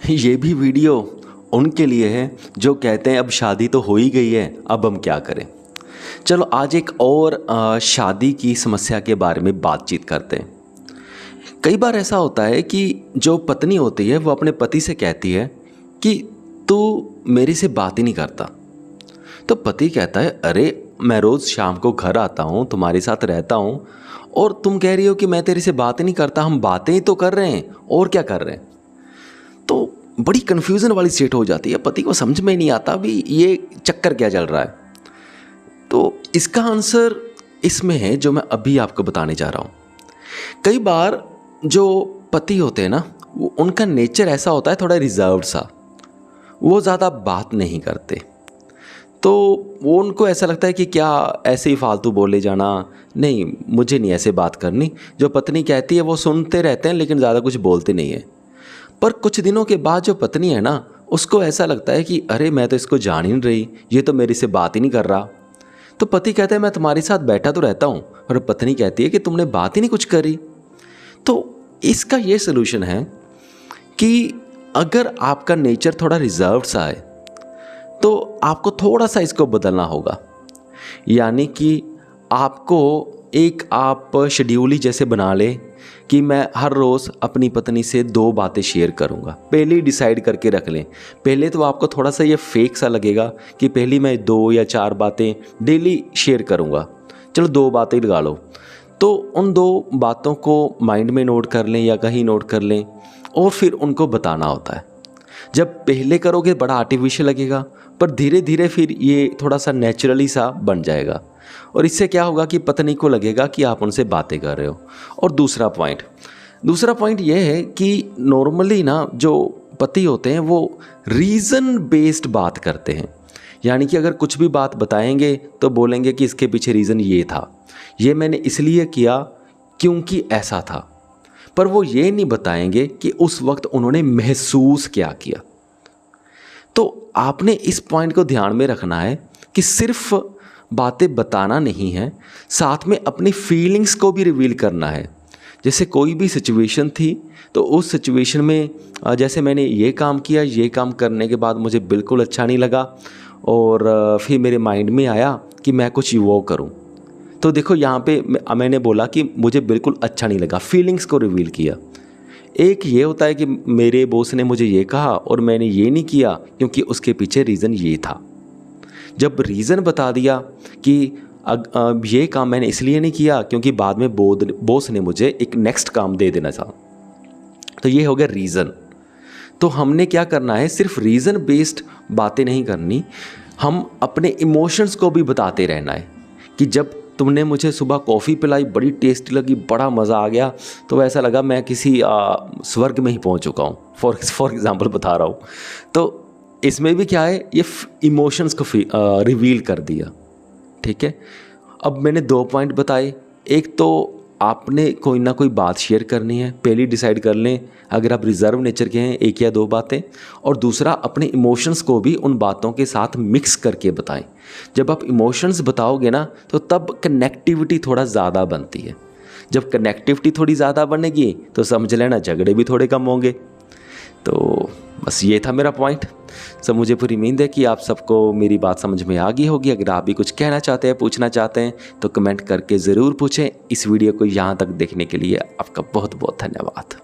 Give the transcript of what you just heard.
ये भी वीडियो उनके लिए है जो कहते हैं अब शादी तो हो ही गई है, अब हम क्या करें। चलो आज एक और शादी की समस्या के बारे में बातचीत करते हैं। कई बार ऐसा होता है कि जो पत्नी होती है वो अपने पति से कहती है कि तू मेरे से बात ही नहीं करता। तो पति कहता है अरे मैं रोज़ शाम को घर आता हूँ, तुम्हारे साथ रहता हूँ और तुम कह रही हो कि मैं तेरे से बात ही नहीं करता। हम बातें ही तो कर रहे हैं और क्या कर रहे हैं। तो बड़ी कन्फ्यूज़न वाली स्टेट हो जाती है, पति को समझ में नहीं आता भी ये चक्कर क्या चल रहा है। तो इसका आंसर इसमें है जो मैं अभी आपको बताने जा रहा हूँ। कई बार जो पति होते हैं ना, वो उनका नेचर ऐसा होता है थोड़ा रिजर्व्ड सा, वो ज़्यादा बात नहीं करते। तो वो उनको ऐसा लगता है कि क्या ऐसे ही फालतू बोले जाना, नहीं मुझे नहीं ऐसे बात करनी। जो पत्नी कहती है वो सुनते रहते हैं लेकिन ज़्यादा कुछ बोलते नहीं है। पर कुछ दिनों के बाद जो पत्नी है ना, उसको ऐसा लगता है कि अरे मैं तो इसको जान ही नहीं रही, ये तो मेरे से बात ही नहीं कर रहा। तो पति कहता है मैं तुम्हारे साथ बैठा तो रहता हूँ, और पत्नी कहती है कि तुमने बात ही नहीं कुछ करी। तो इसका ये सलूशन है कि अगर आपका नेचर थोड़ा रिजर्व्ड सा है तो आपको थोड़ा सा इसको बदलना होगा। यानी कि आपको एक आप शेड्यूल ही जैसे बना ले कि मैं हर रोज़ अपनी पत्नी से 2 बातें शेयर करूंगा। पहले ही डिसाइड करके रख लें। पहले तो आपको थोड़ा सा ये फेक सा लगेगा कि पहली मैं 2 या 4 बातें डेली शेयर करूंगा। चलो 2 बातें लगा लो। तो उन 2 बातों को माइंड में नोट कर लें या कहीं नोट कर लें और फिर उनको बताना होता है। जब पहले करोगे बड़ा आर्टिफिशियल लगेगा, पर धीरे धीरे फिर ये थोड़ा सा नेचुरली सा बन जाएगा और इससे क्या होगा कि पत्नी को लगेगा कि आप उनसे बातें कर रहे हो। और दूसरा पॉइंट ये है कि नॉर्मली ना जो पति होते हैं वो रीज़न बेस्ड बात करते हैं। यानी कि अगर कुछ भी बात बताएंगे तो बोलेंगे कि इसके पीछे रीज़न ये था, ये मैंने इसलिए किया क्योंकि ऐसा था। पर वो ये नहीं बताएंगे कि उस वक्त उन्होंने महसूस क्या किया। तो आपने इस पॉइंट को ध्यान में रखना है कि सिर्फ बातें बताना नहीं है, साथ में अपनी फीलिंग्स को भी रिवील करना है। जैसे कोई भी सिचुएशन थी तो उस सिचुएशन में जैसे मैंने ये काम किया, ये काम करने के बाद मुझे बिल्कुल अच्छा नहीं लगा और फिर मेरे माइंड में आया कि मैं कुछ वो करूं। तो देखो यहाँ पे मैंने बोला कि मुझे बिल्कुल अच्छा नहीं लगा, फीलिंग्स को रिवील किया। एक ये होता है कि मेरे बॉस ने मुझे ये कहा और मैंने ये नहीं किया क्योंकि उसके पीछे रीज़न ये था। जब रीज़न बता दिया कि ये काम मैंने इसलिए नहीं किया क्योंकि बाद में बॉस ने मुझे एक नेक्स्ट काम दे देना था, तो ये हो गया रीज़न। तो हमने क्या करना है, सिर्फ रीज़न बेस्ड बातें नहीं करनी, हम अपने इमोशंस को भी बताते रहना है कि जब तुमने मुझे सुबह कॉफ़ी पिलाई, बड़ी टेस्टी लगी, बड़ा मज़ा आ गया, तो ऐसा लगा मैं किसी स्वर्ग में ही पहुंच चुका हूं। फॉर एग्ज़ाम्पल बता रहा हूं। तो इसमें भी क्या है, ये इमोशंस को रिवील कर दिया। ठीक है, अब मैंने 2 पॉइंट बताए। एक तो आपने कोई ना कोई बात शेयर करनी है, पहले डिसाइड कर लें अगर आप रिजर्व नेचर के हैं 1 या 2 बातें। और दूसरा अपने इमोशंस को भी उन बातों के साथ मिक्स करके बताएं। जब आप इमोशंस बताओगे ना तो तब कनेक्टिविटी थोड़ा ज़्यादा बनती है। जब कनेक्टिविटी थोड़ी ज़्यादा बनेगी तो समझ लेना झगड़े भी थोड़े कम होंगे। तो बस ये था मेरा पॉइंट। सब मुझे पूरी उम्मीद है कि आप सबको मेरी बात समझ में आ गई होगी। अगर आप भी कुछ कहना चाहते हैं, पूछना चाहते हैं तो कमेंट करके ज़रूर पूछें। इस वीडियो को यहाँ तक देखने के लिए आपका बहुत बहुत धन्यवाद।